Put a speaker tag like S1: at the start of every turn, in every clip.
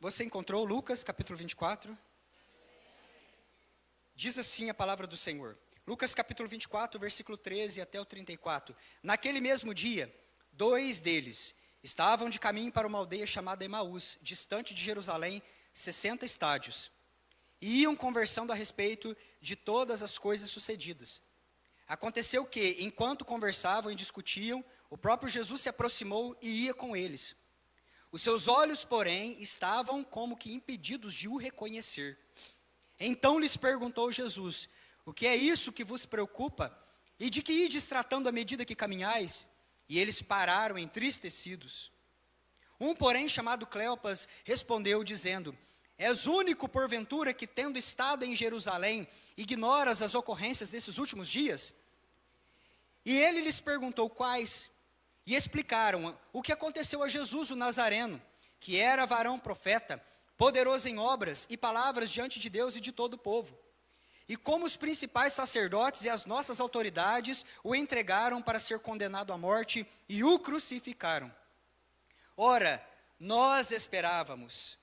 S1: Você encontrou Lucas capítulo 24? Diz assim a palavra do Senhor. Lucas capítulo 24, versículo 13 até o 34. Naquele mesmo dia, 2 deles estavam de caminho para uma aldeia chamada Emaús, distante de Jerusalém, 60 estádios. E iam conversando a respeito de todas as coisas sucedidas. Aconteceu que, enquanto conversavam e discutiam, o próprio Jesus se aproximou e ia com eles. Os seus olhos, porém, estavam como que impedidos de o reconhecer. Então lhes perguntou Jesus: o que é isso que vos preocupa? E de que ides tratando à medida que caminhais? E eles pararam entristecidos. Um, porém, chamado Cleopas, respondeu dizendo: és único, porventura, que tendo estado em Jerusalém, ignoras as ocorrências desses últimos dias? E ele lhes perguntou quais, e explicaram o que aconteceu a Jesus o Nazareno, que era varão profeta, poderoso em obras e palavras diante de Deus e de todo o povo. E como os principais sacerdotes e as nossas autoridades o entregaram para ser condenado à morte e o crucificaram. Ora, nós esperávamos.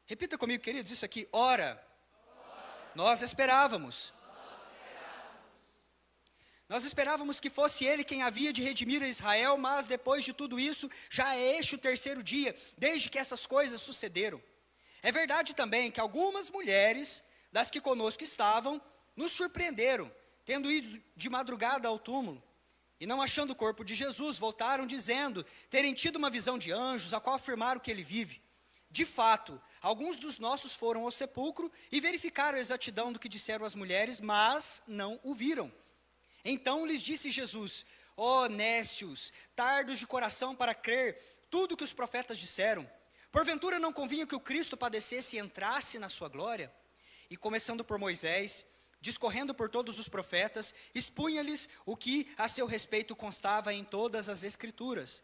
S1: Repita comigo, queridos, isso aqui. Ora, nós esperávamos. Nós esperávamos que fosse ele quem havia de redimir a Israel, mas depois de tudo isso, já é este o terceiro dia, desde que essas coisas sucederam. É verdade também que algumas mulheres, das que conosco estavam, nos surpreenderam, tendo ido de madrugada ao túmulo, e não achando o corpo de Jesus, voltaram dizendo terem tido uma visão de anjos, a qual afirmaram que ele vive. De fato, alguns dos nossos foram ao sepulcro e verificaram a exatidão do que disseram as mulheres, mas não o viram. Então lhes disse Jesus: ó nécios, tardos de coração para crer tudo que os profetas disseram. Porventura não convinha que o Cristo padecesse e entrasse na sua glória? E começando por Moisés, discorrendo por todos os profetas, expunha-lhes o que a seu respeito constava em todas as Escrituras.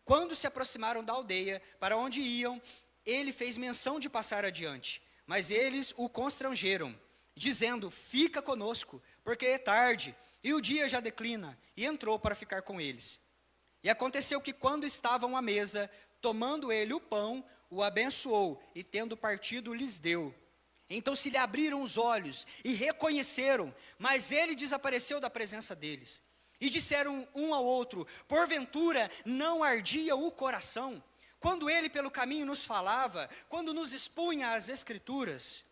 S1: Quando se aproximaram da aldeia para onde iam, ele fez menção de passar adiante, mas eles o constrangeram, dizendo: fica conosco, porque é tarde, e o dia já declina, e entrou para ficar com eles. E aconteceu que quando estavam à mesa, tomando ele o pão, o abençoou, e tendo partido, lhes deu. Então se lhe abriram os olhos, e reconheceram, mas ele desapareceu da presença deles. E disseram um ao outro: porventura não ardia o coração, quando ele pelo caminho nos falava, quando nos expunha as Escrituras?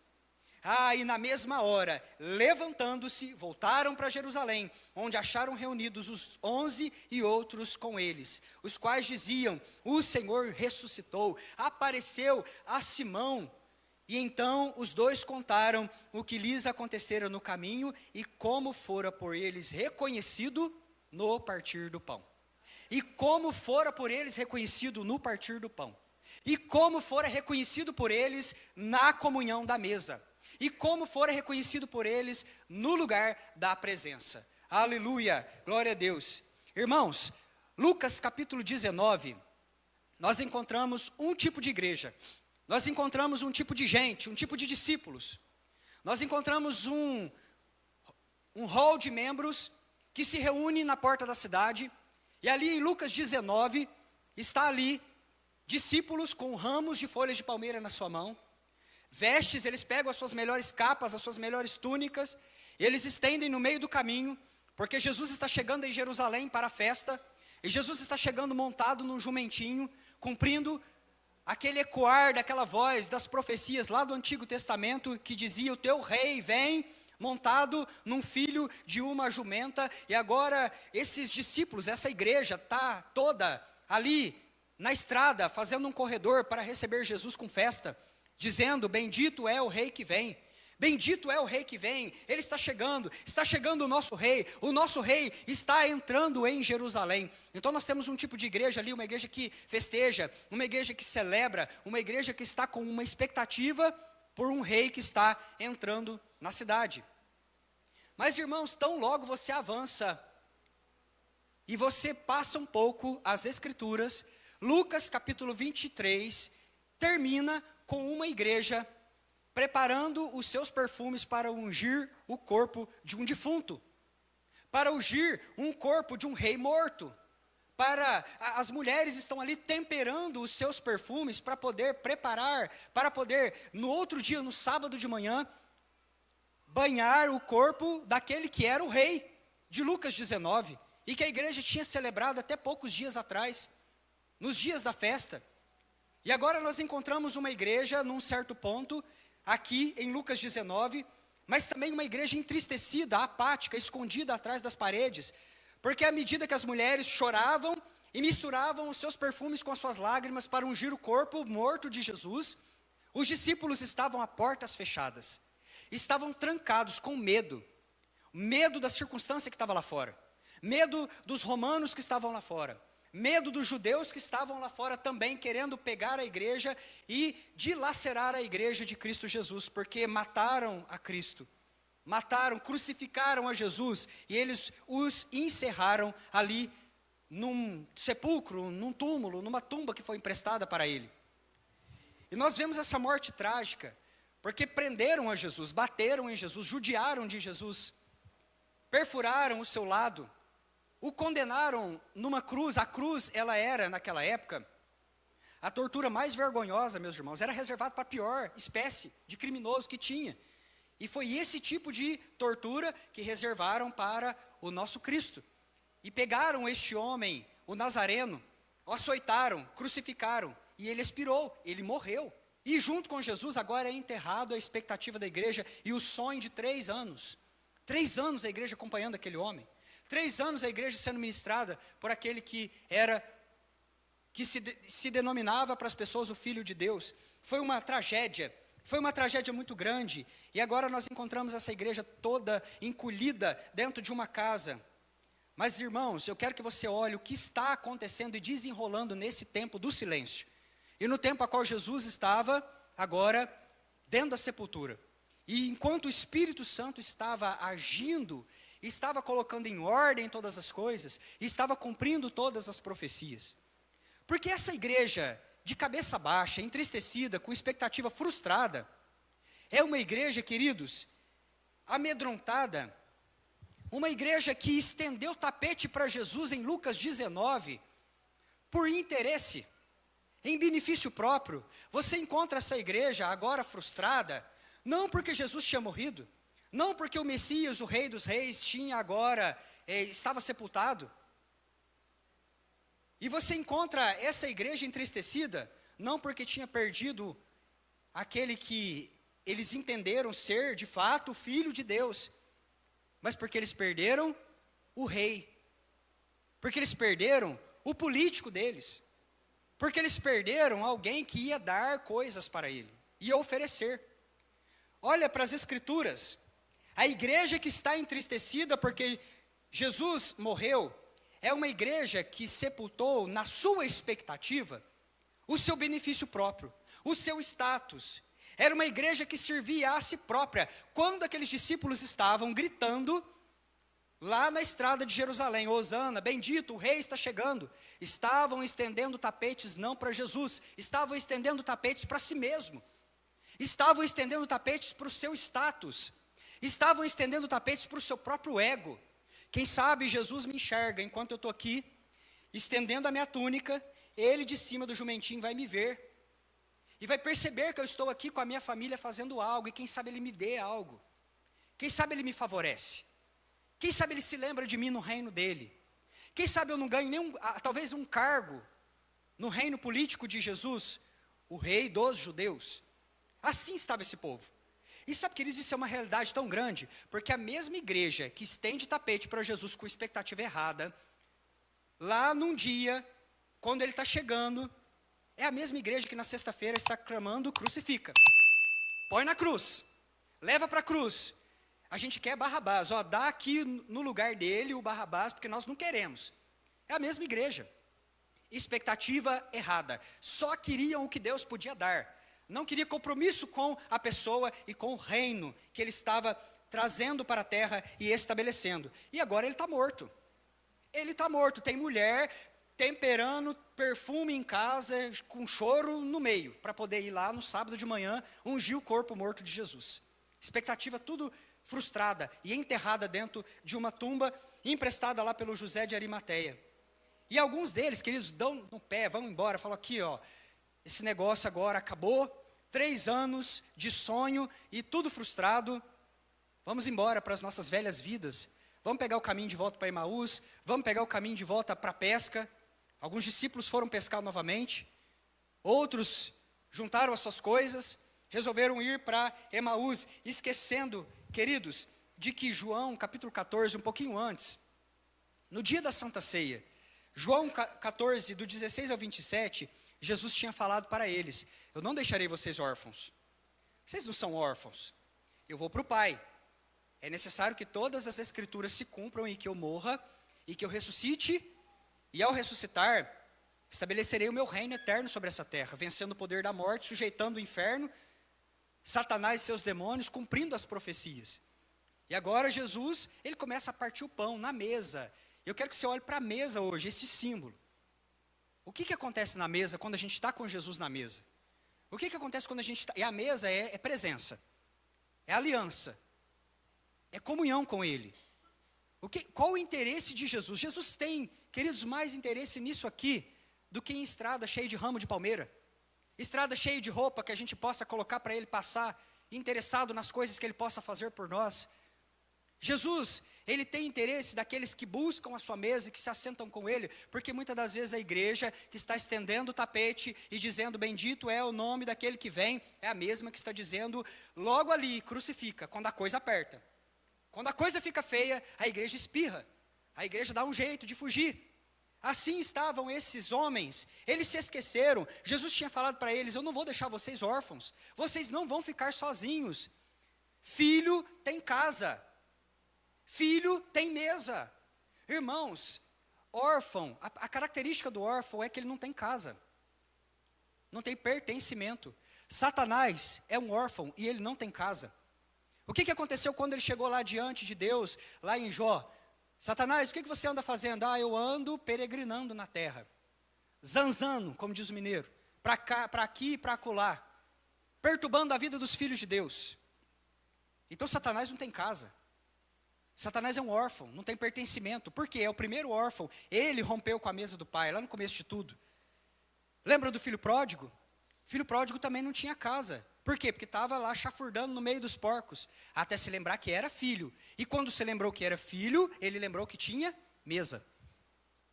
S1: E na mesma hora, levantando-se, voltaram para Jerusalém, onde acharam reunidos os 11 e outros com eles, os quais diziam: o Senhor ressuscitou, apareceu a Simão. E então os dois contaram o que lhes acontecera no caminho e como fora por eles reconhecido no partir do pão. E como fora por eles reconhecido no partir do pão. E como fora reconhecido por eles na comunhão da mesa. E como fora reconhecido por eles no lugar da presença. Aleluia, glória a Deus. Irmãos, Lucas capítulo 19, nós encontramos um tipo de igreja. Nós encontramos um tipo de gente, um tipo de discípulos. Nós encontramos um hall de membros que se reúne na porta da cidade. E ali em Lucas 19, está ali discípulos com ramos de folhas de palmeira na sua mão. Vestes, eles pegam as suas melhores capas, as suas melhores túnicas, e eles estendem no meio do caminho, porque Jesus está chegando em Jerusalém para a festa, e Jesus está chegando montado num jumentinho, cumprindo aquele ecoar daquela voz das profecias lá do Antigo Testamento, que dizia: o teu rei vem montado num filho de uma jumenta. E agora esses discípulos, essa igreja está toda ali na estrada, fazendo um corredor para receber Jesus com festa, dizendo: bendito é o rei que vem, bendito é o rei que vem, ele está chegando o nosso rei está entrando em Jerusalém. Então nós temos um tipo de igreja ali, uma igreja que festeja, uma igreja que celebra, uma igreja que está com uma expectativa por um rei que está entrando na cidade. Mas irmãos, tão logo você avança, e você passa um pouco as Escrituras, Lucas capítulo 23, termina com uma igreja preparando os seus perfumes para ungir o corpo de um defunto, para ungir um corpo de um rei morto, as mulheres estão ali temperando os seus perfumes para poder preparar, para poder, no outro dia, no sábado de manhã, banhar o corpo daquele que era o rei, de Lucas 19, e que a igreja tinha celebrado até poucos dias atrás, nos dias da festa. E agora nós encontramos uma igreja, num certo ponto, aqui em Lucas 19, mas também uma igreja entristecida, apática, escondida atrás das paredes, porque à medida que as mulheres choravam e misturavam os seus perfumes com as suas lágrimas para ungir o corpo morto de Jesus, os discípulos estavam a portas fechadas, estavam trancados com medo da circunstância que estava lá fora, medo dos romanos que estavam lá fora, medo dos judeus que estavam lá fora também querendo pegar a igreja e dilacerar a igreja de Cristo Jesus, porque mataram a Cristo, crucificaram a Jesus, e eles os encerraram ali num sepulcro, num túmulo, numa tumba que foi emprestada para ele. E nós vemos essa morte trágica, porque prenderam a Jesus, bateram em Jesus, judiaram de Jesus, perfuraram o seu lado, o condenaram numa cruz. A cruz, ela era, naquela época, a tortura mais vergonhosa, meus irmãos, era reservada para a pior espécie de criminoso que tinha. E foi esse tipo de tortura que reservaram para o nosso Cristo. E pegaram este homem, o Nazareno, o açoitaram, crucificaram, e ele expirou, ele morreu. E junto com Jesus, agora é enterrado a expectativa da igreja e o sonho de 3 anos. 3 anos a igreja acompanhando aquele homem. 3 anos a igreja sendo ministrada por aquele que se denominava para as pessoas o Filho de Deus. Foi uma tragédia muito grande, e agora nós encontramos essa igreja toda encolhida dentro de uma casa. Mas irmãos, eu quero que você olhe o que está acontecendo e desenrolando nesse tempo do silêncio, e no tempo a qual Jesus estava agora dentro da sepultura, e enquanto o Espírito Santo estava agindo, estava colocando em ordem todas as coisas, e estava cumprindo todas as profecias. Porque essa igreja de cabeça baixa, entristecida, com expectativa frustrada, é uma igreja, queridos, amedrontada, uma igreja que estendeu o tapete para Jesus em Lucas 19, por interesse, em benefício próprio. Você encontra essa igreja agora frustrada, não porque Jesus tinha morrido, não porque o Messias, o Rei dos Reis, estava sepultado. E você encontra essa igreja entristecida, não porque tinha perdido aquele que eles entenderam ser, de fato, o Filho de Deus, mas porque eles perderam o rei, porque eles perderam o político deles, porque eles perderam alguém que ia dar coisas para ele, ia oferecer. Olha para as Escrituras, a igreja que está entristecida porque Jesus morreu, é uma igreja que sepultou na sua expectativa o seu benefício próprio, o seu status. Era uma igreja que servia a si própria. Quando aqueles discípulos estavam gritando lá na estrada de Jerusalém, Hosana, bendito, o rei está chegando, estavam estendendo tapetes não para Jesus, estavam estendendo tapetes para si mesmo, estavam estendendo tapetes para o seu status, estavam estendendo tapetes para o seu próprio ego. Quem sabe Jesus me enxerga enquanto eu estou aqui, estendendo a minha túnica, ele de cima do jumentinho vai me ver, e vai perceber que eu estou aqui com a minha família fazendo algo, e quem sabe ele me dê algo, quem sabe ele me favorece, quem sabe ele se lembra de mim no reino dele, quem sabe eu não ganho talvez um cargo no reino político de Jesus, o rei dos judeus. Assim estava esse povo. E sabe, queridos, isso é uma realidade tão grande, porque a mesma igreja que estende tapete para Jesus com expectativa errada, lá num dia, quando ele está chegando, é a mesma igreja que na sexta-feira está clamando, crucifica, põe na cruz, leva para a cruz. A gente quer Barrabás, dá aqui no lugar dele o Barrabás, porque nós não queremos. É a mesma igreja, expectativa errada, só queriam o que Deus podia dar, não queria compromisso com a pessoa e com o reino que ele estava trazendo para a terra e estabelecendo. E agora ele está morto. Ele está morto, tem mulher temperando perfume em casa, com choro no meio, para poder ir lá no sábado de manhã, ungir o corpo morto de Jesus. Expectativa tudo frustrada e enterrada dentro de uma tumba, emprestada lá pelo José de Arimateia. E alguns deles, queridos, dão no pé, vão embora, falam aqui, ó, esse negócio agora acabou, 3 anos de sonho e tudo frustrado, vamos embora para as nossas velhas vidas, vamos pegar o caminho de volta para Emaús, vamos pegar o caminho de volta para a pesca. Alguns discípulos foram pescar novamente, outros juntaram as suas coisas, resolveram ir para Emaús, esquecendo, queridos, de que João, capítulo 14, um pouquinho antes, no dia da Santa Ceia, João 14, do 16 ao 27, Jesus tinha falado para eles, eu não deixarei vocês órfãos, vocês não são órfãos, eu vou para o Pai, é necessário que todas as escrituras se cumpram e que eu morra, e que eu ressuscite, e ao ressuscitar, estabelecerei o meu reino eterno sobre essa terra, vencendo o poder da morte, sujeitando o inferno, Satanás e seus demônios, cumprindo as profecias. E agora Jesus, ele começa a partir o pão na mesa. Eu quero que você olhe para a mesa hoje, esse símbolo. O que acontece na mesa quando a gente está com Jesus na mesa? O que acontece quando a gente está... E a mesa é presença, é aliança, é comunhão com Ele. Qual o interesse de Jesus? Jesus tem, queridos, mais interesse nisso aqui do que em estrada cheia de ramo de palmeira. Estrada cheia de roupa que a gente possa colocar para Ele passar, interessado nas coisas que Ele possa fazer por nós. Jesus, Ele tem interesse daqueles que buscam a sua mesa e que se assentam com Ele, porque muitas das vezes a igreja que está estendendo o tapete e dizendo bendito é o nome daquele que vem, é a mesma que está dizendo logo ali, crucifica, quando a coisa aperta. Quando a coisa fica feia, a igreja espirra, a igreja dá um jeito de fugir. Assim estavam esses homens, eles se esqueceram, Jesus tinha falado para eles, eu não vou deixar vocês órfãos, vocês não vão ficar sozinhos. Filho tem casa, filho tem mesa. Irmãos, órfão, a característica do órfão é que ele não tem casa, não tem pertencimento. Satanás é um órfão e ele não tem casa. O que aconteceu quando ele chegou lá diante de Deus, lá em Jó? Satanás, o que você anda fazendo? Eu ando peregrinando na terra, zanzando, como diz o mineiro, para cá, para aqui e para acolá, perturbando a vida dos filhos de Deus. Então Satanás não tem casa, Satanás é um órfão, não tem pertencimento, porque é o primeiro órfão, ele rompeu com a mesa do pai, lá no começo de tudo. Lembra do filho pródigo? O filho pródigo também não tinha casa. Por quê? Porque estava lá chafurdando no meio dos porcos, até se lembrar que era filho. E quando se lembrou que era filho, ele lembrou que tinha mesa.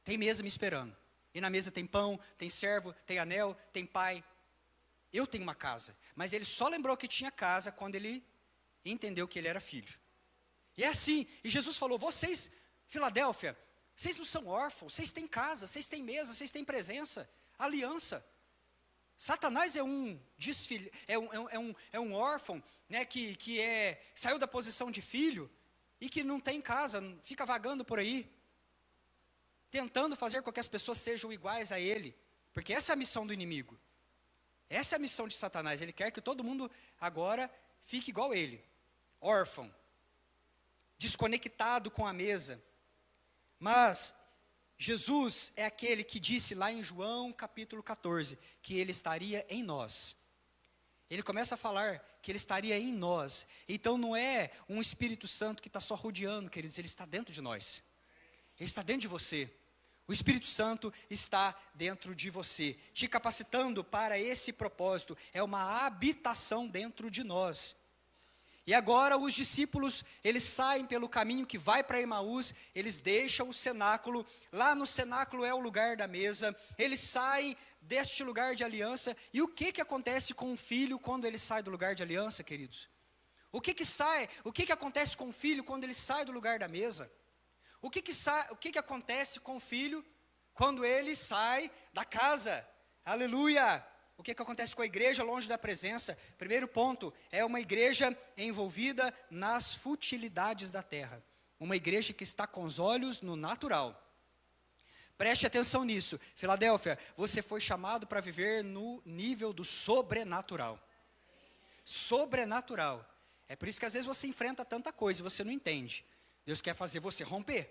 S1: Tem mesa me esperando. E na mesa tem pão, tem servo, tem anel, tem pai. Eu tenho uma casa. Mas ele só lembrou que tinha casa quando ele entendeu que ele era filho. E é assim. E Jesus falou, vocês, Filadélfia, vocês não são órfãos, vocês têm casa, vocês têm mesa, vocês têm presença, aliança. Satanás é um órfão, né, que saiu da posição de filho e que não tem casa, fica vagando por aí, tentando fazer com que as pessoas sejam iguais a ele, porque essa é a missão do inimigo, essa é a missão de Satanás, ele quer que todo mundo agora fique igual a ele, órfão, desconectado com a mesa. Mas Jesus é aquele que disse lá em João capítulo 14, que Ele estaria em nós. Ele começa a falar que Ele estaria em nós. Então não é um Espírito Santo que está só rodeando, queridos, Ele está dentro de nós. Ele está dentro de você. O Espírito Santo está dentro de você, te capacitando para esse propósito. É uma habitação dentro de nós. E agora os discípulos, eles saem pelo caminho que vai para Emaús, eles deixam o cenáculo, lá no cenáculo é o lugar da mesa, eles saem deste lugar de aliança, e o que acontece com o filho quando ele sai do lugar de aliança, queridos? O que acontece com o filho quando ele sai do lugar da mesa? O que acontece com o filho quando ele sai da casa? Aleluia! O que acontece com a igreja longe da presença? Primeiro ponto, é uma igreja envolvida nas futilidades da terra. Uma igreja que está com os olhos no natural. Preste atenção nisso. Filadélfia, você foi chamado para viver no nível do sobrenatural. Sobrenatural. É por isso que às vezes você enfrenta tanta coisa e você não entende. Deus quer fazer você romper.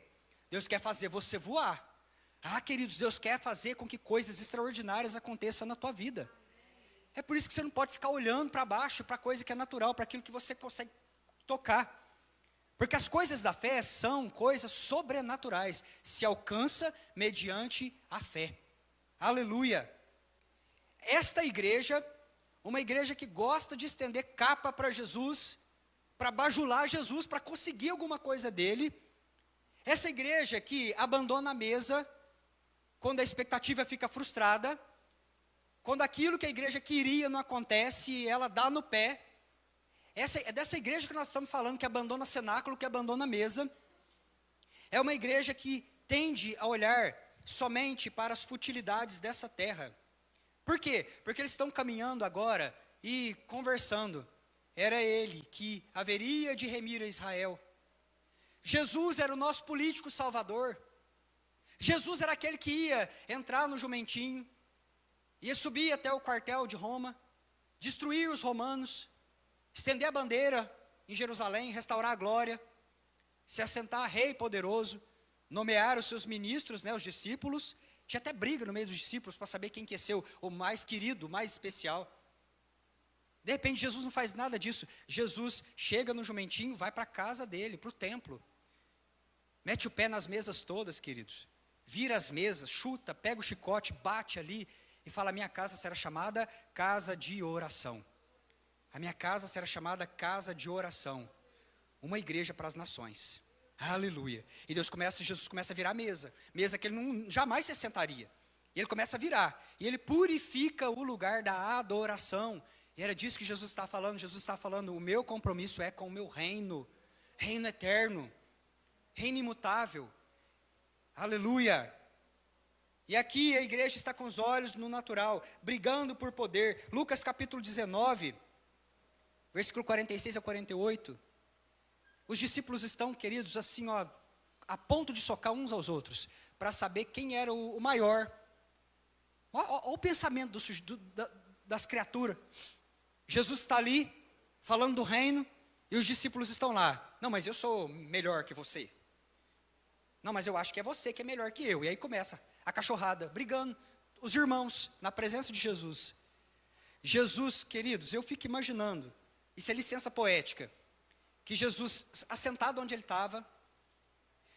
S1: Deus quer fazer você voar. Queridos, Deus quer fazer com que coisas extraordinárias aconteçam na tua vida. É por isso que você não pode ficar olhando para baixo, para coisa que é natural, para aquilo que você consegue tocar. Porque as coisas da fé são coisas sobrenaturais, se alcança mediante a fé. Aleluia! Esta igreja, uma igreja que gosta de estender capa para Jesus, para bajular Jesus, para conseguir alguma coisa dele. Essa igreja que abandona a mesa, quando a expectativa fica frustrada, quando aquilo que a igreja queria não acontece, ela dá no pé. É dessa igreja que nós estamos falando, que abandona o cenáculo, que abandona a mesa. É uma igreja que tende a olhar somente para as futilidades dessa terra. Por quê? Porque eles estão caminhando agora e conversando. Era ele que haveria de remir a Israel. Jesus era o nosso político salvador. Jesus era aquele que ia entrar no jumentinho, ia subir até o quartel de Roma, destruir os romanos, estender a bandeira em Jerusalém, restaurar a glória, se assentar rei poderoso, nomear os seus ministros, os discípulos. Tinha até briga no meio dos discípulos para saber quem que ia ser o mais querido, o mais especial. De repente Jesus não faz nada disso. Jesus chega no jumentinho, vai para a casa dele, para o templo. Mete o pé nas mesas todas, queridos. Vira as mesas, chuta, pega o chicote, bate ali e fala: a minha casa será chamada casa de oração. A minha casa será chamada casa de oração. Uma igreja para as nações. Aleluia. E Jesus começa a virar a mesa. Mesa que ele jamais se sentaria. E ele começa a virar. E ele purifica o lugar da adoração. E era disso que Jesus está falando. Jesus está falando: o meu compromisso é com o meu reino. Reino eterno. Reino imutável. Aleluia. E aqui a igreja está com os olhos no natural, brigando por poder. Lucas capítulo 19, versículo 46 a 48. Os discípulos estão, queridos, assim, a ponto de socar uns aos outros, para saber quem era o maior. Olha o pensamento das criaturas. Jesus está ali, falando do reino, e os discípulos estão lá. Não, mas eu sou melhor que você. Não, mas eu acho que é você que é melhor que eu. E aí começa a cachorrada, brigando. Os irmãos, na presença de Jesus. Jesus, queridos, eu fico imaginando, isso é licença poética, que Jesus, assentado onde ele estava,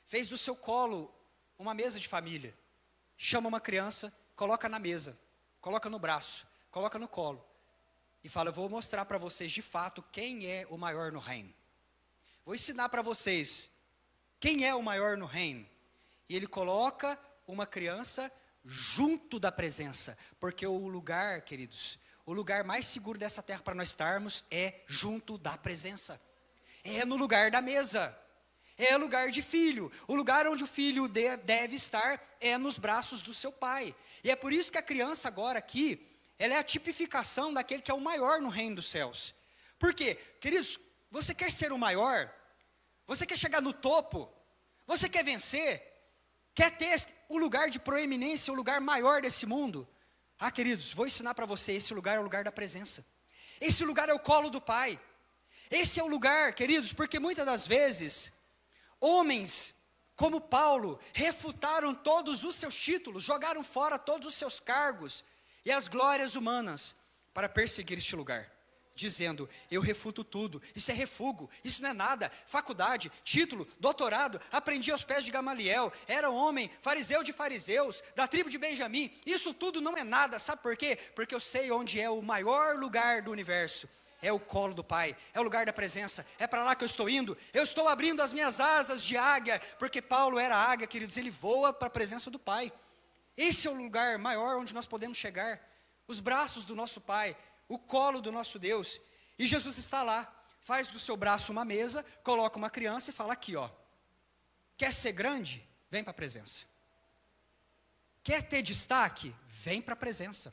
S1: fez do seu colo uma mesa de família. Chama uma criança, coloca na mesa, coloca no braço, coloca no colo. E fala: eu vou mostrar para vocês de fato quem é o maior no reino. Vou ensinar para vocês quem é o maior no reino. E ele coloca uma criança junto da presença. Porque o lugar, queridos, o lugar mais seguro dessa terra para nós estarmos é junto da presença. É no lugar da mesa. É lugar de filho. O lugar onde o filho deve estar é nos braços do seu pai. E é por isso que a criança agora aqui, ela é a tipificação daquele que é o maior no reino dos céus. Por quê? Queridos, você quer ser o maior? Você quer chegar no topo? Você quer vencer? Quer ter o lugar de proeminência, o lugar maior desse mundo? Ah, queridos, vou ensinar para você, esse lugar é o lugar da presença. Esse lugar é o colo do Pai. Esse é o lugar, queridos, porque muitas das vezes, homens como Paulo, refutaram todos os seus títulos, jogaram fora todos os seus cargos e as glórias humanas para perseguir este lugar. Dizendo: eu refuto tudo, isso é refúgio, isso não é nada, faculdade, título, doutorado, aprendi aos pés de Gamaliel, era homem, fariseu de fariseus, da tribo de Benjamim, isso tudo não é nada, sabe por quê? Porque eu sei onde é o maior lugar do universo, é o colo do Pai, é o lugar da presença, é para lá que eu estou indo, eu estou abrindo as minhas asas de águia, porque Paulo era águia, queridos, ele voa para a presença do Pai. Esse é o lugar maior onde nós podemos chegar, os braços do nosso Pai, o colo do nosso Deus. E Jesus está lá, faz do seu braço uma mesa, coloca uma criança e fala: aqui quer ser grande? Vem para a presença. Quer ter destaque? Vem para a presença.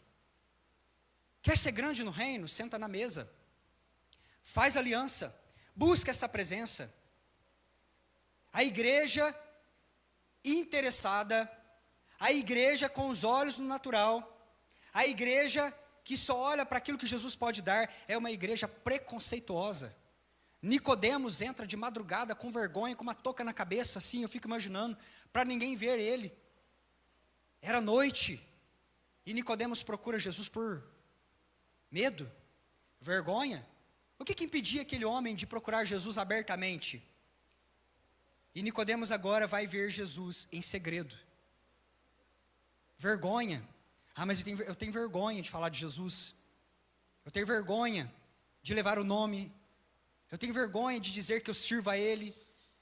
S1: Quer ser grande no reino? Senta na mesa. Faz aliança, busca essa presença. A igreja interessada, a igreja com os olhos no natural, a igreja que só olha para aquilo que Jesus pode dar, é uma igreja preconceituosa. Nicodemos entra de madrugada com vergonha, com uma touca na cabeça, assim, eu fico imaginando, para ninguém ver ele. Era noite, e Nicodemos procura Jesus por medo, vergonha. O que impedia aquele homem de procurar Jesus abertamente? E Nicodemos agora vai ver Jesus em segredo. Vergonha. Mas eu tenho vergonha de falar de Jesus. Eu tenho vergonha de levar o nome. Eu tenho vergonha de dizer que eu sirvo a Ele.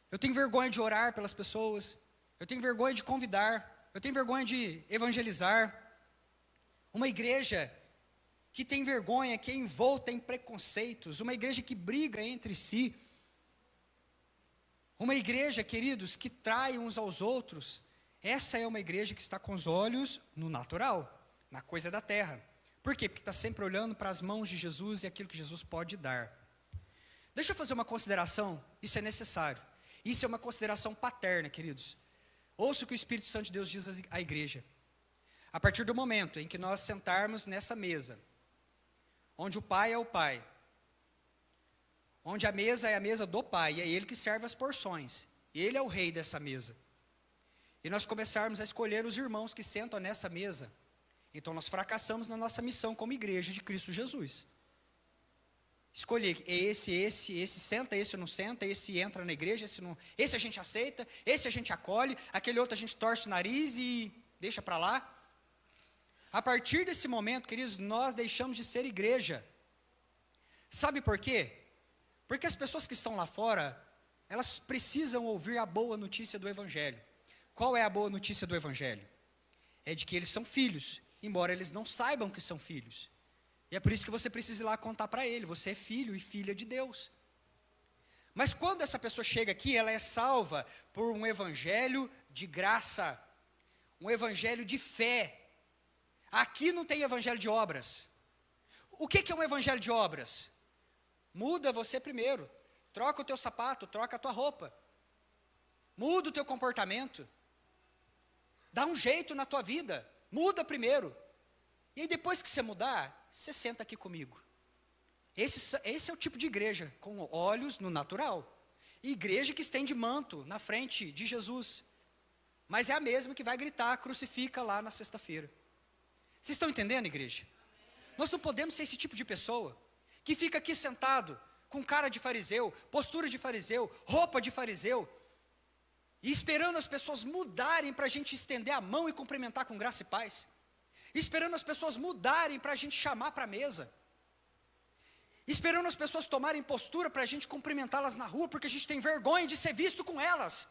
S1: Eu tenho vergonha de orar pelas pessoas. Eu tenho vergonha de convidar. Eu tenho vergonha de evangelizar. Uma igreja que tem vergonha, que é envolta em preconceitos. Uma igreja que briga entre si. Uma igreja, queridos, que trai uns aos outros. Essa é uma igreja que está com os olhos no natural, na coisa da terra. Por quê? Porque está sempre olhando para as mãos de Jesus e aquilo que Jesus pode dar. Deixa eu fazer uma consideração, isso é necessário. Isso é uma consideração paterna, queridos. Ouça o que o Espírito Santo de Deus diz à igreja. A partir do momento em que nós sentarmos nessa mesa, onde o Pai é o Pai, onde a mesa é a mesa do Pai, é Ele que serve as porções, Ele é o rei dessa mesa, e nós começarmos a escolher os irmãos que sentam nessa mesa, então nós fracassamos na nossa missão como igreja de Cristo Jesus. Escolher, esse senta, esse não senta, esse entra na igreja, esse não, esse a gente aceita, esse a gente acolhe, aquele outro a gente torce o nariz e deixa para lá. A partir desse momento, queridos, nós deixamos de ser igreja. Sabe por quê? Porque as pessoas que estão lá fora, elas precisam ouvir a boa notícia do Evangelho. Qual é a boa notícia do Evangelho? É de que eles são filhos, embora eles não saibam que são filhos. E é por isso que você precisa ir lá contar para ele, você é filho e filha de Deus. Mas quando essa pessoa chega aqui, ela é salva por um Evangelho de graça, um Evangelho de fé. Aqui não tem Evangelho de obras. O que é um Evangelho de obras? Muda você primeiro, troca o teu sapato, troca a tua roupa, muda o teu comportamento, dá um jeito na tua vida, muda primeiro, e aí depois que você mudar, você senta aqui comigo. Esse é o tipo de igreja, com olhos no natural, igreja que estende manto na frente de Jesus, mas é a mesma que vai gritar, crucifica lá na sexta-feira. Vocês estão entendendo, igreja? Nós não podemos ser esse tipo de pessoa, que fica aqui sentado, com cara de fariseu, postura de fariseu, roupa de fariseu, e esperando as pessoas mudarem para a gente estender a mão e cumprimentar com graça e paz, esperando as pessoas mudarem para a gente chamar para a mesa, esperando as pessoas tomarem postura para a gente cumprimentá-las na rua, porque a gente tem vergonha de ser visto com elas.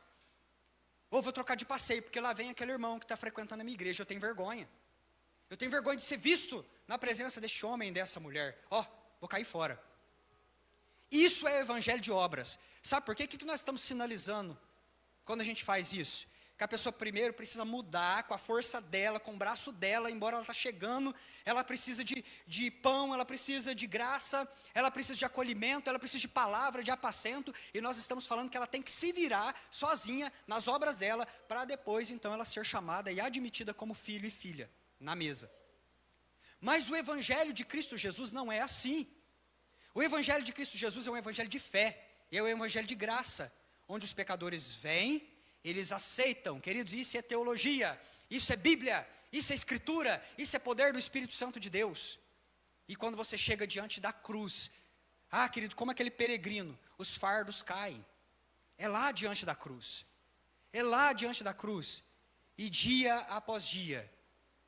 S1: Ou vou trocar de passeio, porque lá vem aquele irmão que está frequentando a minha igreja, eu tenho vergonha de ser visto na presença deste homem e dessa mulher, vou cair fora. Isso é o evangelho de obras. Sabe por quê? O que nós estamos sinalizando quando a gente faz isso? Que a pessoa primeiro precisa mudar com a força dela, com o braço dela, embora ela está chegando, ela precisa de pão, ela precisa de graça, ela precisa de acolhimento, ela precisa de palavra, de apacento, e nós estamos falando que ela tem que se virar sozinha nas obras dela, para depois então ela ser chamada e admitida como filho e filha na mesa. Mas o evangelho de Cristo Jesus não é assim. O evangelho de Cristo Jesus é um evangelho de fé, é um evangelho de graça, onde os pecadores vêm, eles aceitam, queridos, isso é teologia, isso é Bíblia, isso é Escritura, isso é poder do Espírito Santo de Deus. E quando você chega diante da cruz, querido, como aquele peregrino, os fardos caem, é lá diante da cruz, e dia após dia,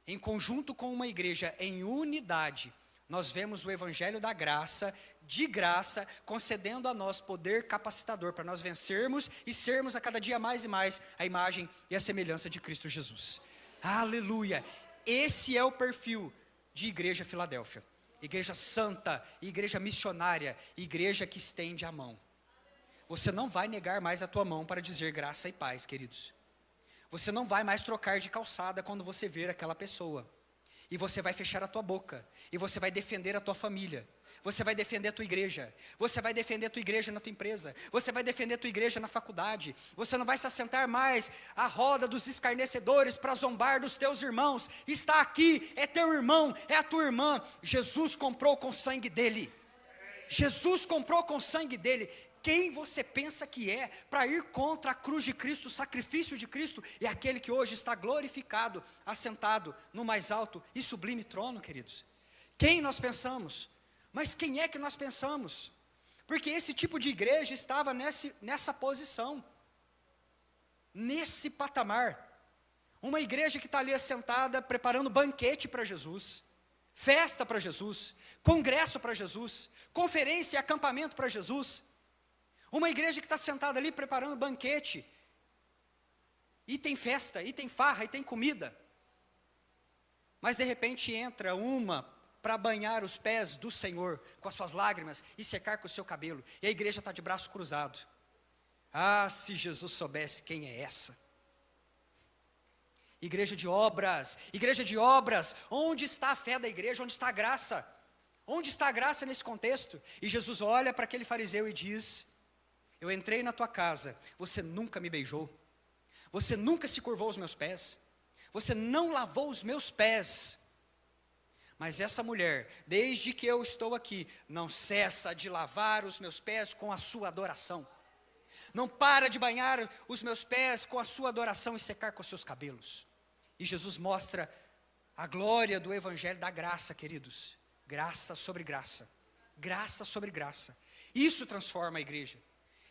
S1: em conjunto com uma igreja em unidade, nós vemos o evangelho da graça, de graça, concedendo a nós poder capacitador para nós vencermos e sermos a cada dia mais e mais a imagem e a semelhança de Cristo Jesus. Aleluia! Esse é o perfil de igreja Filadélfia. Igreja santa, igreja missionária, igreja que estende a mão. Você não vai negar mais a tua mão para dizer graça e paz, queridos. Você não vai mais trocar de calçada quando você ver aquela pessoa. E você vai fechar a tua boca. E você vai defender a tua família. Você vai defender a tua igreja. Você vai defender a tua igreja na tua empresa. Você vai defender a tua igreja na faculdade. Você não vai se assentar mais à roda dos escarnecedores para zombar dos teus irmãos. Está aqui, é teu irmão, é a tua irmã. Jesus comprou com o sangue dele. Jesus comprou com o sangue dele. Quem você pensa que é para ir contra a cruz de Cristo, o sacrifício de Cristo? É aquele que hoje está glorificado, assentado no mais alto e sublime trono, queridos. Quem nós pensamos? Mas quem é que nós pensamos? Porque esse tipo de igreja estava nessa posição. nesse patamar. Uma igreja que está ali assentada, preparando banquete para Jesus, festa para Jesus, congresso para Jesus, conferência e acampamento para Jesus. Uma igreja que está sentada ali preparando banquete, e tem festa, e tem farra, e tem comida. Mas de repente entra uma para banhar os pés do Senhor com as suas lágrimas e secar com o seu cabelo. E a igreja está de braço cruzado. Ah, se Jesus soubesse quem é essa. Igreja de obras, onde está a fé da igreja, onde está a graça? Onde está a graça nesse contexto? E Jesus olha para aquele fariseu e diz: eu entrei na tua casa, você nunca me beijou, você nunca se curvou aos meus pés, você não lavou os meus pés, mas essa mulher, desde que eu estou aqui, não cessa de lavar os meus pés com a sua adoração, não para de banhar os meus pés com a sua adoração e secar com os seus cabelos. E Jesus mostra a glória do evangelho da graça, queridos, graça sobre graça, graça sobre graça. Isso transforma a igreja.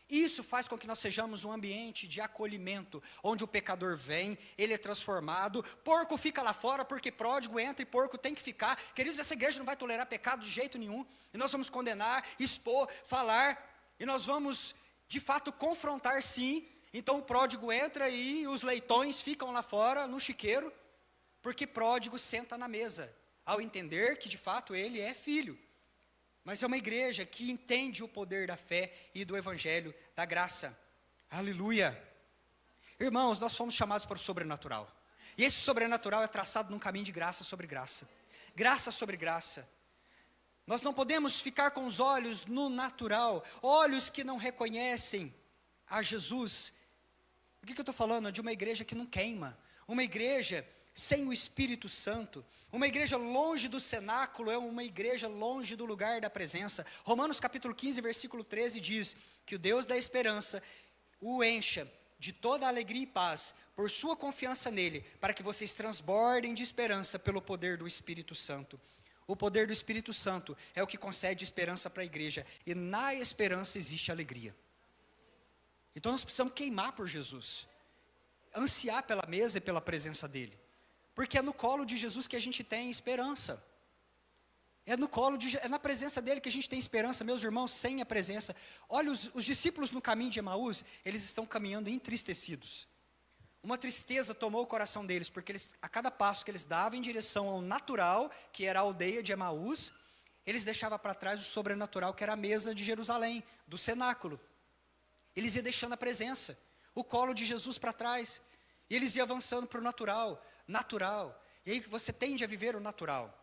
S1: Isso faz com que nós sejamos um ambiente de acolhimento, onde o pecador vem, ele é transformado, porco fica lá fora, porque pródigo entra e porco tem que ficar. Queridos, essa igreja não vai tolerar pecado de jeito nenhum, e nós vamos condenar, expor, falar, e nós vamos, de fato, confrontar sim. Então o pródigo entra e os leitões ficam lá fora, no chiqueiro, porque pródigo senta na mesa, ao entender que de fato ele é filho. Mas é uma igreja que entende o poder da fé e do evangelho da graça. Aleluia. Irmãos, nós fomos chamados para o sobrenatural. E esse sobrenatural é traçado num caminho de graça sobre graça. Graça sobre graça. Nós não podemos ficar com os olhos no natural, olhos que não reconhecem a Jesus. O que eu estou falando? De uma igreja que não queima, uma igreja sem o Espírito Santo, uma igreja longe do cenáculo, é uma igreja longe do lugar da presença. Romanos capítulo 15, versículo 13 diz que o Deus da esperança o encha de toda alegria e paz, por sua confiança nele, para que vocês transbordem de esperança pelo poder do Espírito Santo. O poder do Espírito Santo é o que concede esperança para a igreja, e na esperança existe alegria. Então nós precisamos queimar por Jesus, ansiar pela mesa e pela presença dele, porque é no colo de Jesus que a gente tem esperança, é na presença dele que a gente tem esperança, meus irmãos. Sem a presença, olha os discípulos no caminho de Emaús, eles estão caminhando entristecidos, uma tristeza tomou o coração deles, porque eles, a cada passo que eles davam em direção ao natural, que era a aldeia de Emaús, eles deixavam para trás o sobrenatural, que era a mesa de Jerusalém, do cenáculo. Eles iam deixando a presença, o colo de Jesus para trás, e eles iam avançando para o natural, e aí você tende a viver o natural,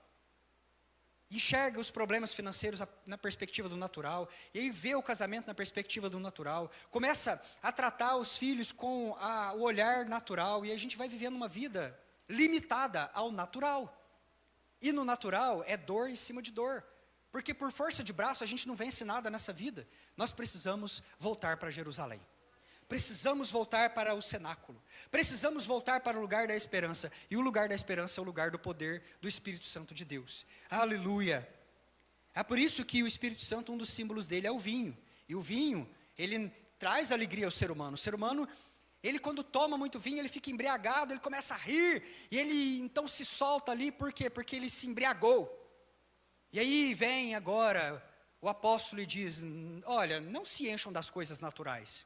S1: enxerga os problemas financeiros na perspectiva do natural, e aí vê o casamento na perspectiva do natural, começa a tratar os filhos com o olhar natural, e a gente vai vivendo uma vida limitada ao natural, e no natural é dor em cima de dor, porque por força de braço a gente não vence nada nessa vida. Nós precisamos voltar para Jerusalém, precisamos voltar para o cenáculo, precisamos voltar para o lugar da esperança, e o lugar da esperança é o lugar do poder do Espírito Santo de Deus. Aleluia. É por isso que o Espírito Santo, um dos símbolos dele é o vinho, e o vinho, ele traz alegria ao ser humano. O ser humano, ele quando toma muito vinho, ele fica embriagado, ele começa a rir, e ele então se solta ali, por quê? Porque ele se embriagou. E aí vem agora o apóstolo e diz: olha, não se encham das coisas naturais,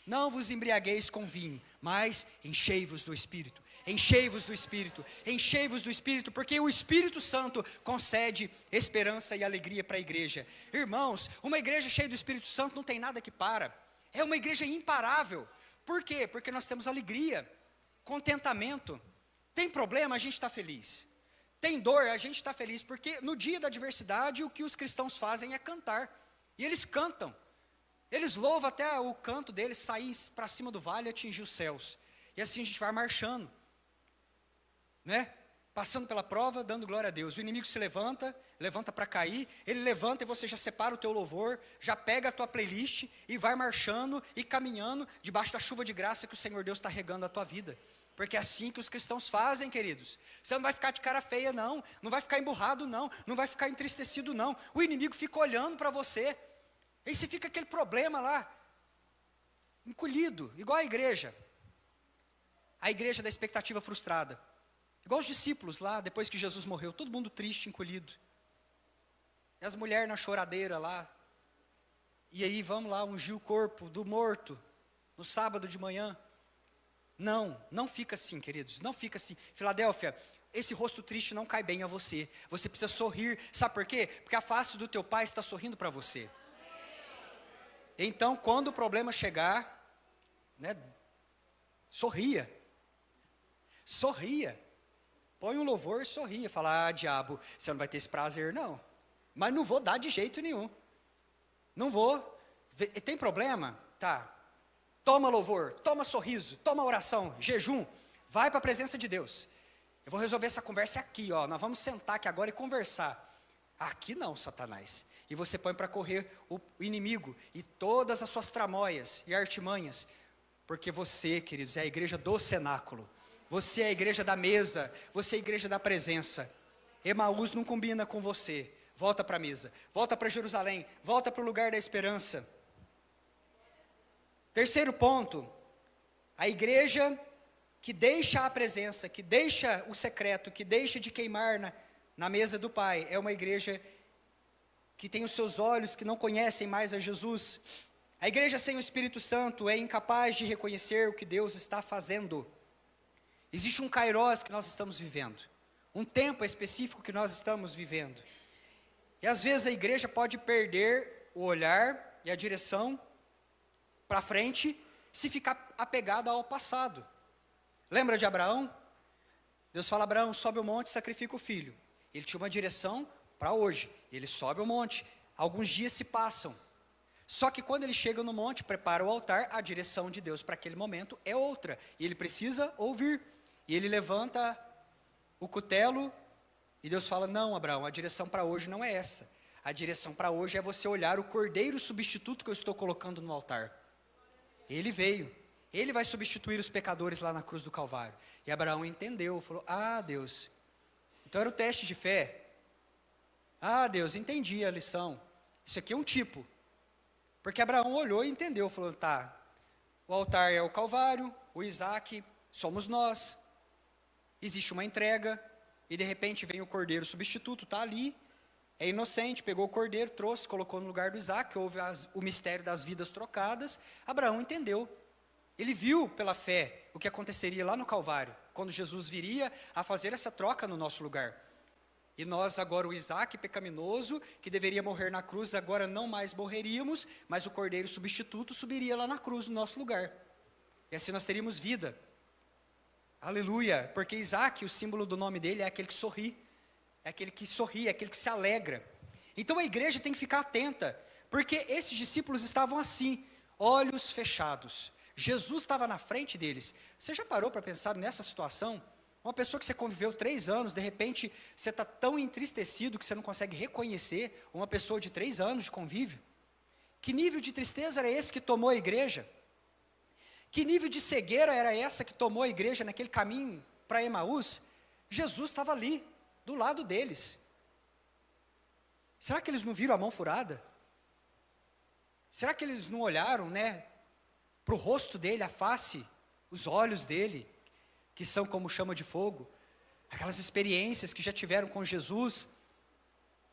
S1: não vos embriagueis com vinho, mas enchei-vos do Espírito, enchei-vos do Espírito, enchei-vos do Espírito, porque o Espírito Santo concede esperança e alegria para a igreja. Irmãos, uma igreja cheia do Espírito Santo não tem nada que para, é uma igreja imparável. Por quê? Porque nós temos alegria, contentamento. Tem problema, a gente está feliz. Tem dor, a gente está feliz, porque no dia da adversidade o que os cristãos fazem é cantar, e eles cantam, eles louvam até o canto deles sair para cima do vale e atingir os céus, e assim a gente vai marchando, né? Passando pela prova, dando glória a Deus. O inimigo se levanta para cair, ele levanta e você já separa o teu louvor, já pega a tua playlist e vai marchando e caminhando debaixo da chuva de graça que o Senhor Deus está regando a tua vida. Porque é assim que os cristãos fazem, queridos. Você não vai ficar de cara feia, não vai ficar emburrado, não vai ficar entristecido, não. O inimigo fica olhando para você, aí você fica aquele problema lá, encolhido, igual a igreja. a igreja da expectativa frustrada. Igual os discípulos lá, depois que Jesus morreu, todo mundo triste, encolhido. E as mulheres na choradeira lá. E aí vamos lá ungir o corpo do morto, no sábado de manhã. Não fica assim, queridos, não fica assim. Filadélfia, esse rosto triste não cai bem a você. Você precisa sorrir, sabe por quê? Porque a face do teu pai está sorrindo para você. Então, quando o problema chegar, né, sorria. Sorria. Põe um louvor e sorria. Fala, diabo, você não vai ter esse prazer, não. Mas não vou dar de jeito nenhum. Não vou. Tem problema? Tá. Toma louvor, toma sorriso, toma oração, jejum. Vai para a presença de Deus. Eu vou resolver essa conversa aqui, ó. Nós vamos sentar aqui agora e conversar. Aqui não, Satanás. E você põe para correr o inimigo e todas as suas tramóias e artimanhas. Porque você, queridos, é a igreja do cenáculo. Você é a igreja da mesa. Você é a igreja da presença. Emaús não combina com você. Volta para a mesa. Volta para Jerusalém. Volta para o lugar da esperança. Terceiro ponto. A igreja que deixa a presença, que deixa o secreto, que deixa de queimar na mesa do Pai, é uma igreja que tem os seus olhos que não conhecem mais a Jesus. A igreja sem o Espírito Santo é incapaz de reconhecer o que Deus está fazendo. Existe um kairos que nós estamos vivendo, um tempo específico que nós estamos vivendo. E às vezes a igreja pode perder o olhar e a direção para frente se ficar apegada ao passado. Lembra de Abraão? Deus fala, Abraão, sobe o monte e sacrifica o filho. Ele tinha uma direção para hoje. Ele sobe o monte. Alguns dias se passam. Só que quando ele chega no monte, prepara o altar, a direção de Deus para aquele momento é outra. E ele precisa ouvir. E ele levanta o cutelo e Deus fala, não, Abraão, a direção para hoje não é essa. A direção para hoje é você olhar o cordeiro substituto que eu estou colocando no altar. Ele veio. Ele vai substituir os pecadores lá na cruz do Calvário. E Abraão entendeu, falou, Deus, então era o teste de fé. Deus, entendi a lição. Isso aqui é um tipo. Porque Abraão olhou e entendeu, falou, tá, o altar é o Calvário, o Isaac, somos nós. Existe uma entrega, e de repente vem o cordeiro substituto, está ali, é inocente, pegou o cordeiro, trouxe, colocou no lugar do Isaac, houve o mistério das vidas trocadas. Abraão entendeu. Ele viu pela fé o que aconteceria lá no Calvário, quando Jesus viria a fazer essa troca no nosso lugar. E nós agora, o Isaac pecaminoso, que deveria morrer na cruz, agora não mais morreríamos, mas o cordeiro substituto subiria lá na cruz no nosso lugar. E assim nós teríamos vida. Aleluia, porque Isaac, o símbolo do nome dele é aquele que sorri. É aquele que sorri, é aquele que se alegra. Então a igreja tem que ficar atenta, porque esses discípulos estavam assim, olhos fechados. Jesus estava na frente deles. Você já parou para pensar nessa situação? Uma pessoa que você conviveu 3 anos, de repente você está tão entristecido que você não consegue reconhecer uma pessoa de 3 anos de convívio. Que nível de tristeza era esse que tomou a igreja? Que nível de cegueira era essa que tomou a igreja naquele caminho para Emaús? Jesus estava ali, do lado deles. Será que eles não viram a mão furada? Será que eles não olharam, para o rosto dele, a face, os olhos dele, que são como chama de fogo, aquelas experiências que já tiveram com Jesus?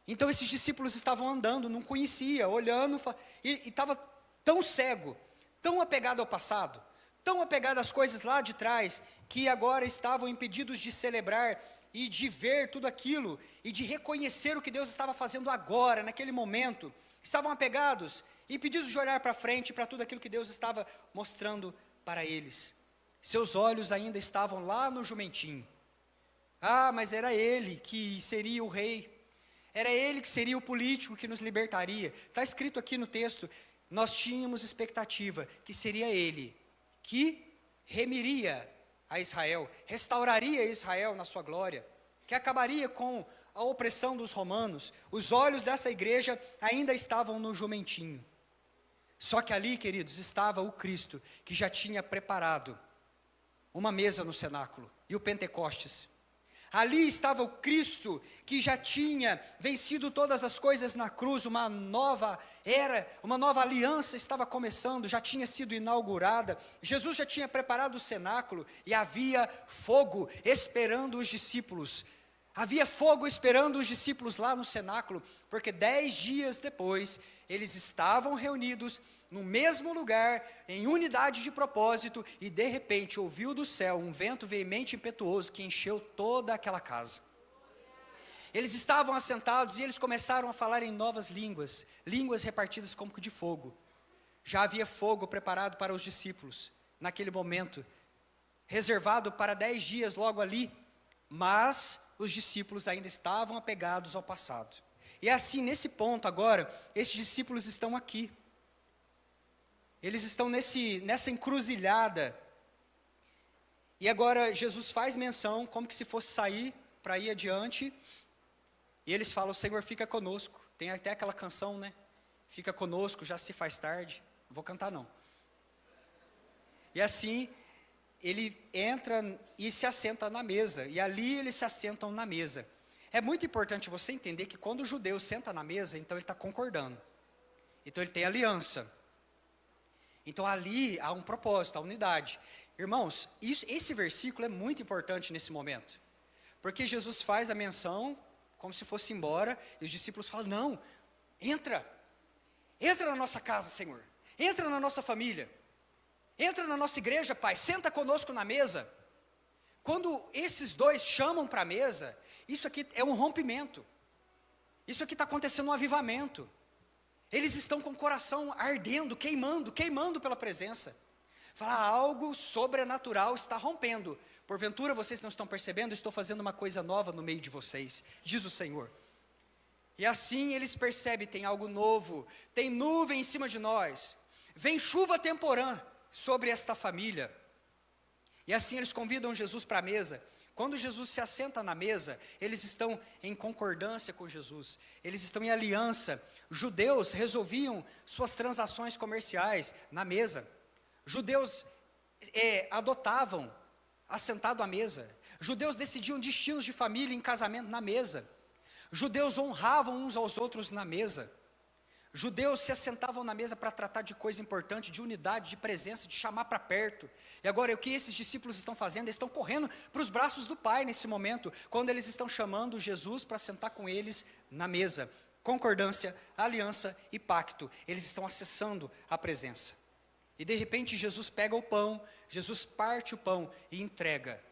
S1: Então esses discípulos estavam andando, não conhecia, olhando, e estava tão cego, tão apegado ao passado, tão apegado às coisas lá de trás, que agora estavam impedidos de celebrar e de ver tudo aquilo, e de reconhecer o que Deus estava fazendo agora, naquele momento. Estavam apegados, impedidos de olhar para frente, para tudo aquilo que Deus estava mostrando para eles. Seus olhos ainda estavam lá no jumentinho. Mas era ele que seria o rei, era ele que seria o político que nos libertaria. Está escrito aqui no texto, nós tínhamos expectativa que seria ele, que remiria a Israel, restauraria Israel na sua glória, que acabaria com a opressão dos romanos. Os olhos dessa igreja ainda estavam no jumentinho. Só que ali, queridos, estava o Cristo, que já tinha preparado uma mesa no cenáculo, e o Pentecostes. Ali estava o Cristo, que já tinha vencido todas as coisas na cruz. Uma nova era, uma nova aliança estava começando, já tinha sido inaugurada. Jesus já tinha preparado o cenáculo e havia fogo esperando os discípulos. Havia fogo esperando os discípulos lá no cenáculo, porque 10 dias depois, eles estavam reunidos no mesmo lugar, em unidade de propósito, e de repente ouviu do céu um vento veemente e impetuoso que encheu toda aquela casa. Eles estavam assentados e eles começaram a falar em novas línguas, línguas repartidas como de fogo. Já havia fogo preparado para os discípulos, naquele momento, reservado para 10 dias logo ali, mas os discípulos ainda estavam apegados ao passado. E assim, nesse ponto agora, esses discípulos estão aqui. Eles estão nessa encruzilhada. E agora Jesus faz menção, como que se fosse sair para ir adiante. E eles falam, Senhor, fica conosco. Tem até aquela canção, né? Fica conosco, já se faz tarde. Não vou cantar não. E assim, ele entra e se assenta na mesa. E ali eles se assentam na mesa. É muito importante você entender que quando o judeu senta na mesa, então ele está concordando. Então ele tem aliança. Então ali há um propósito, há unidade. Irmãos, esse versículo é muito importante nesse momento. Porque Jesus faz a menção, como se fosse embora, e os discípulos falam, não, entra na nossa casa, Senhor. Entra na nossa família. Entra na nossa igreja, Pai, senta conosco na mesa. Quando esses dois chamam para a mesa, isso aqui é um rompimento. Isso aqui está acontecendo um avivamento. Eles estão com o coração ardendo, queimando pela presença. Fala, algo sobrenatural está rompendo. Porventura vocês não estão percebendo? Estou fazendo uma coisa nova no meio de vocês, diz o Senhor. E assim eles percebem, tem algo novo, tem nuvem em cima de nós, vem chuva temporã sobre esta família. E assim eles convidam Jesus para a mesa. Quando Jesus se assenta na mesa, eles estão em concordância com Jesus, eles estão em aliança. Judeus resolviam suas transações comerciais na mesa. Judeus adotavam assentado à mesa. Judeus decidiam destinos de família em casamento na mesa. Judeus honravam uns aos outros na mesa. Judeus se assentavam na mesa para tratar de coisa importante, de unidade, de presença, de chamar para perto. E agora, o que esses discípulos estão fazendo? Eles estão correndo para os braços do Pai nesse momento, quando eles estão chamando Jesus para sentar com eles na mesa. Concordância, aliança e pacto. Eles estão acessando a presença. E de repente Jesus pega o pão, Jesus parte o pão e entrega.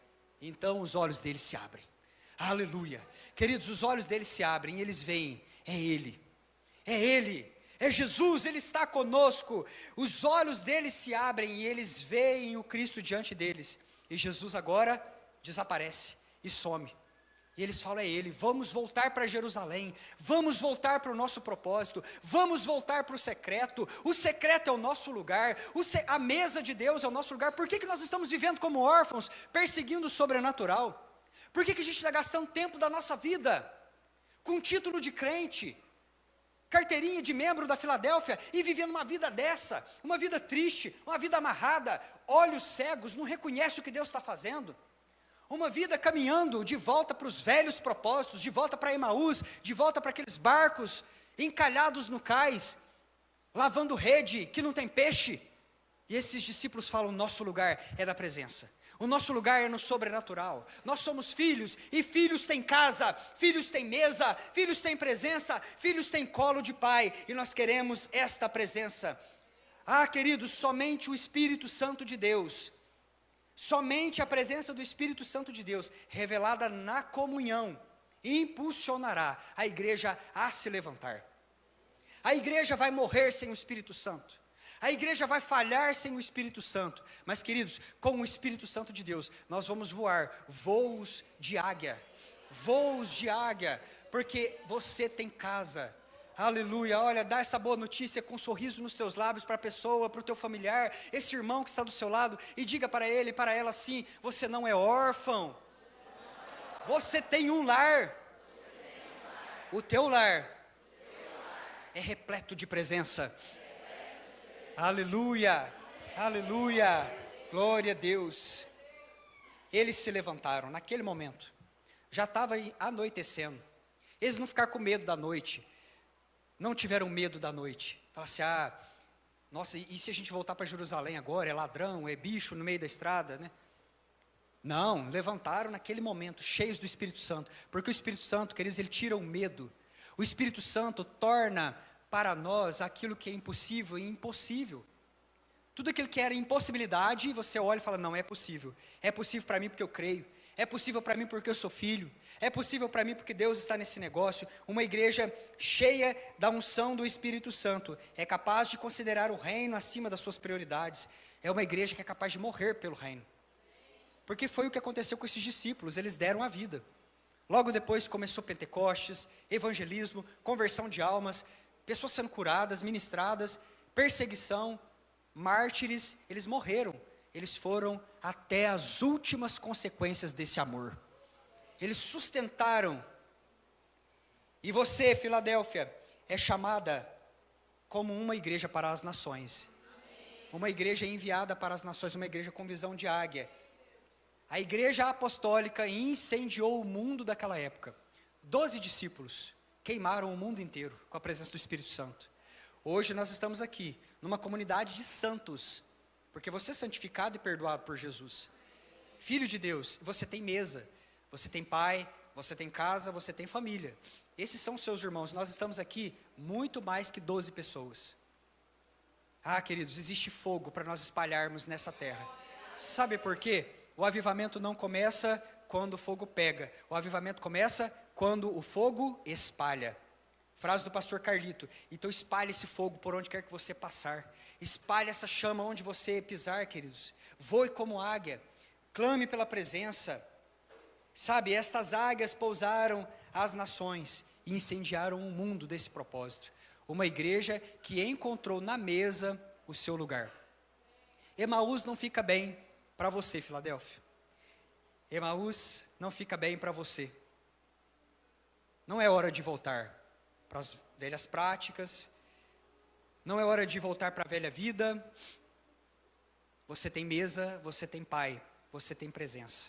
S1: Então os olhos deles se abrem. Aleluia. Queridos, os olhos deles se abrem e eles veem, é Ele. É Ele. É Jesus, Ele está conosco. Os olhos deles se abrem e eles veem o Cristo diante deles. E Jesus agora desaparece e some. E eles falam, é Ele, vamos voltar para Jerusalém, vamos voltar para o nosso propósito, vamos voltar para o secreto é o nosso lugar, a mesa de Deus é o nosso lugar. Por que nós estamos vivendo como órfãos, perseguindo o sobrenatural? Por que a gente está gastando tempo da nossa vida, com título de crente, carteirinha de membro da Filadélfia, e vivendo uma vida dessa, uma vida triste, uma vida amarrada, olhos cegos, não reconhece o que Deus está fazendo? Uma vida caminhando de volta para os velhos propósitos, de volta para Emaús, de volta para aqueles barcos encalhados no cais, lavando rede que não tem peixe. E esses discípulos falam, nosso lugar é da presença. O nosso lugar é no sobrenatural. Nós somos filhos, e filhos têm casa, filhos têm mesa, filhos têm presença, filhos têm colo de pai, e nós queremos esta presença. Ah, queridos, somente o Espírito Santo de Deus, somente a presença do Espírito Santo de Deus, revelada na comunhão, impulsionará a igreja a se levantar. A igreja vai morrer sem o Espírito Santo. A igreja vai falhar sem o Espírito Santo. Mas, queridos, com o Espírito Santo de Deus, nós vamos voar voos de águia. Voos de águia, porque você tem casa. Aleluia, olha, dá essa boa notícia com um sorriso nos teus lábios para a pessoa, para o teu familiar, esse irmão que está do seu lado, e diga para ele e para ela assim, você não é órfão, você tem um lar, o teu lar é repleto de presença. Aleluia, aleluia, glória a Deus. Eles se levantaram naquele momento. já estava anoitecendo. Eles não ficaram com medo da noite, não tiveram medo da noite. Falaram assim, nossa, e se a gente voltar para Jerusalém agora, é ladrão, é bicho no meio da estrada, né? Não, levantaram naquele momento, cheios do Espírito Santo, porque o Espírito Santo, queridos, ele tira o medo. O Espírito Santo torna para nós aquilo que é impossível e impossível. Tudo aquilo que era impossibilidade, você olha e fala, não, é possível para mim porque eu creio, é possível para mim porque eu sou filho, é possível para mim porque Deus está nesse negócio. Uma igreja cheia da unção do Espírito Santo, é capaz de considerar o reino acima das suas prioridades, é uma igreja que é capaz de morrer pelo reino. Porque foi o que aconteceu com esses discípulos, eles deram a vida. Logo depois começou Pentecostes, evangelismo, conversão de almas, pessoas sendo curadas, ministradas, perseguição, mártires, eles morreram. Eles foram até as últimas consequências desse amor. Eles sustentaram. E você, Filadélfia, é chamada como uma igreja para as nações. Uma igreja enviada para as nações, uma igreja com visão de águia. A igreja apostólica incendiou o mundo daquela época. 12 discípulos queimaram o mundo inteiro com a presença do Espírito Santo. Hoje nós estamos aqui, numa comunidade de santos, porque você é santificado e perdoado por Jesus. Filho de Deus, você tem mesa, você tem pai, você tem casa, você tem família. Esses são os seus irmãos. Nós estamos aqui muito mais que 12 pessoas. Queridos, existe fogo para nós espalharmos nessa terra. Sabe por quê? O avivamento não começa quando o fogo pega. O avivamento começa quando o fogo espalha. Frase do pastor Carlito. Então espalhe esse fogo por onde quer que você passar. Espalhe essa chama onde você pisar, queridos. Voe como águia. Clame pela presença. Sabe, estas águias pousaram as nações e incendiaram o mundo desse propósito. Uma igreja que encontrou na mesa o seu lugar. Emaús não fica bem para você, Filadélfia. Emaús não fica bem para você. Não é hora de voltar para as velhas práticas. Não é hora de voltar para a velha vida. Você tem mesa, você tem pai, você tem presença.